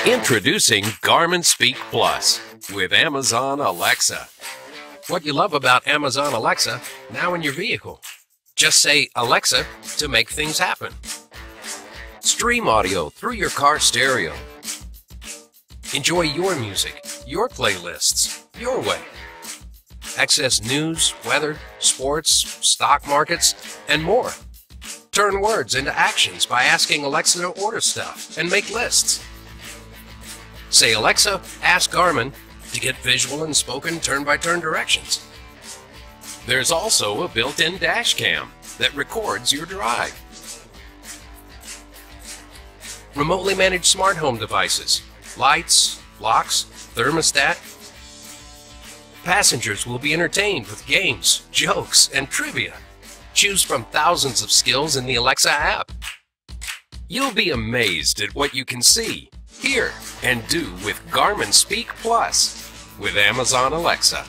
Introducing Garmin SpeakPlus with Amazon Alexa. What you love about Amazon Alexa now in your vehicle. Just say Alexa to make things happen. Stream audio through your car stereo. Enjoy your music, your playlists, your way. Access news, weather, sports, stock markets, and more. Turn words into actions by asking Alexa to order stuff and make lists. Say, Alexa, ask Garmin to get visual and spoken turn-by-turn directions. There's also a built-in dash cam that records your drive. Remotely managed smart home devices, lights, locks, thermostat. Passengers will be entertained with games, jokes, and trivia. Choose from thousands of skills in the Alexa app. You'll be amazed at what you can see, hear, and do with Garmin SpeakPlus with Amazon Alexa.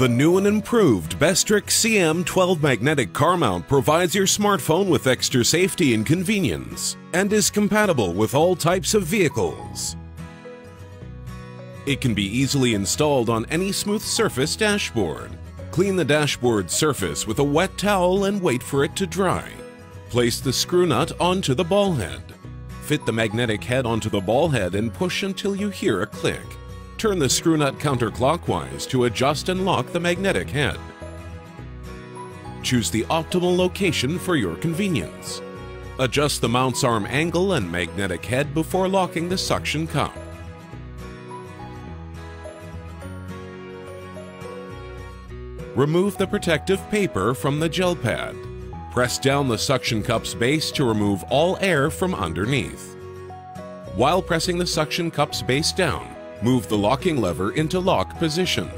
The new and improved Bestrix CM12 magnetic car mount provides your smartphone with extra safety and convenience and is compatible with all types of vehicles. It can be easily installed on any smooth surface dashboard. Clean the dashboard surface with a wet towel and wait for it to dry. Place the screw nut onto the ball head. Fit the magnetic head onto the ball head and push until you hear a click. Turn the screw nut counterclockwise to adjust and lock the magnetic head. Choose the optimal location for your convenience. Adjust the mount's arm angle and magnetic head before locking the suction cup. Remove the protective paper from the gel pad. Press down the suction cup's base to remove all air from underneath. While pressing the suction cup's base down, move the locking lever into lock position.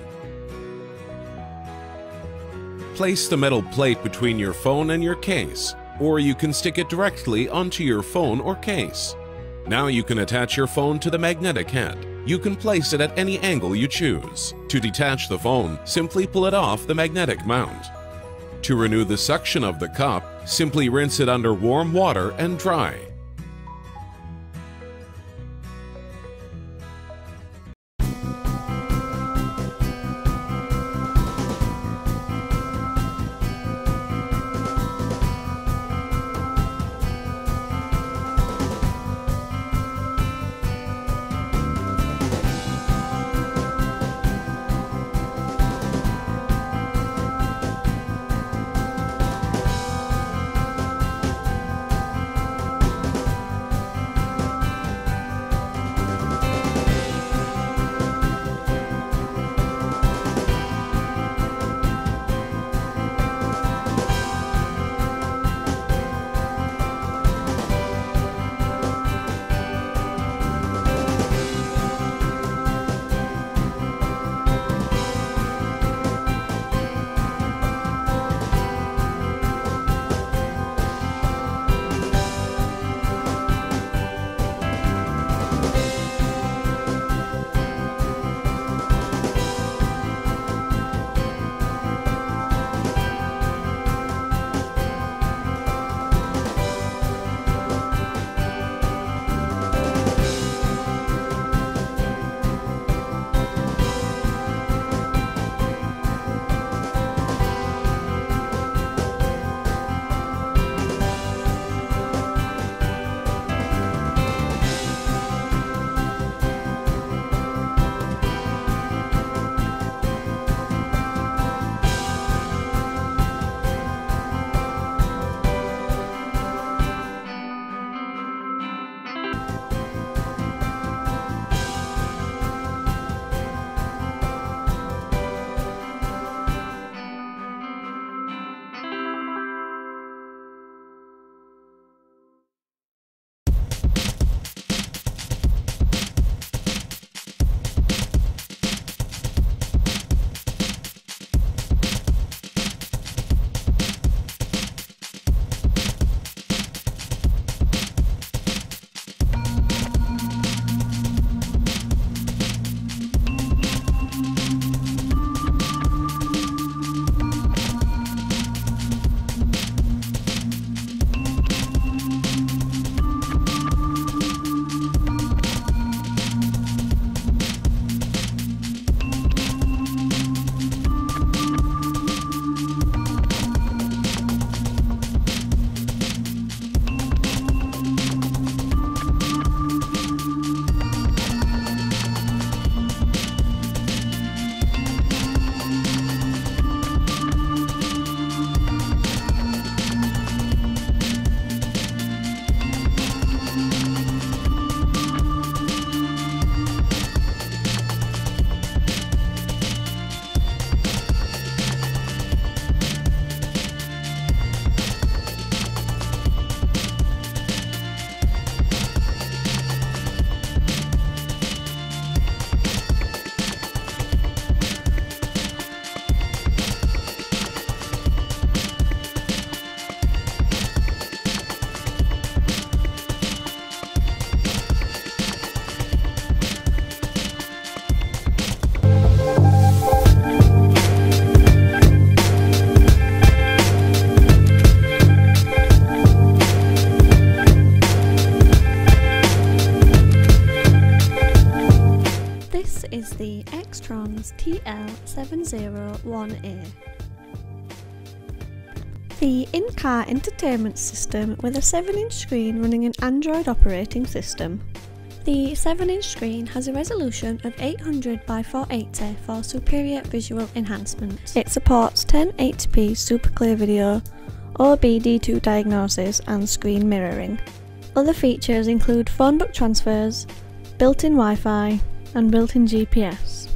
Place the metal plate between your phone and your case, or you can stick it directly onto your phone or case. Now you can attach your phone to the magnetic head. You can place it at any angle you choose. To detach the phone, simply pull it off the magnetic mount. To renew the suction of the cup, simply rinse it under warm water and dry. is the XTRONS TL701A. The in-car entertainment system with a 7-inch screen running an Android operating system. The 7-inch screen has a resolution of 800 by 480 for superior visual enhancement. It supports 1080p super clear video, OBD2 diagnosis and screen mirroring. Other features include phone book transfers, built-in Wi-Fi and built-in GPS.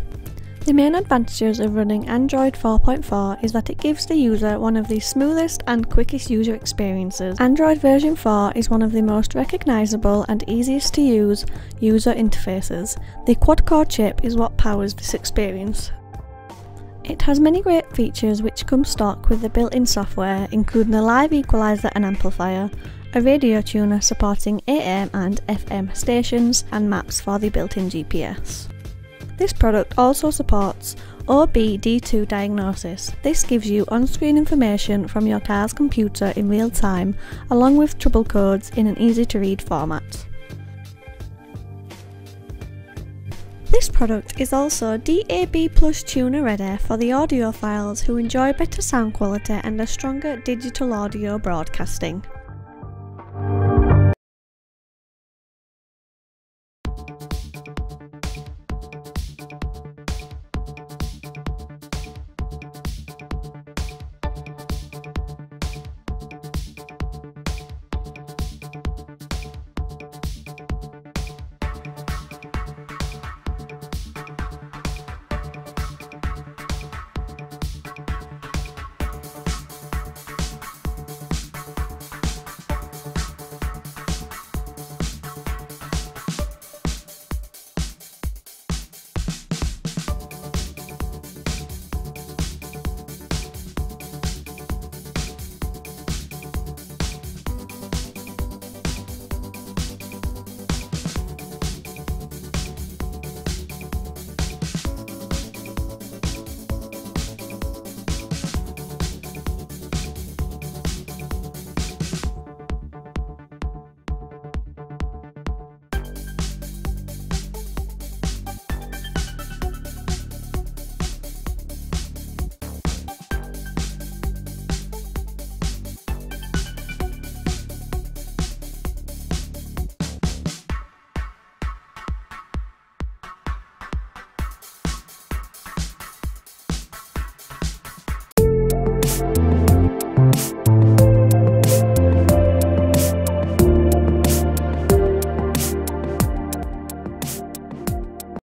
The main advantages of running Android 4.4 is that it gives the user one of the smoothest and quickest user experiences. Android version 4 is one of the most recognisable and easiest to use user interfaces. The quad-core chip is what powers this experience. It has many great features which come stock with the built-in software, including a live equaliser and amplifier, a radio tuner supporting AM and FM stations, and maps for the built-in GPS. This product also supports OBD2 diagnosis. This gives you on-screen information from your car's computer in real time, along with trouble codes in an easy-to-read format. This product is also DAB+ tuner ready for the audiophiles who enjoy better sound quality and a stronger digital audio broadcasting.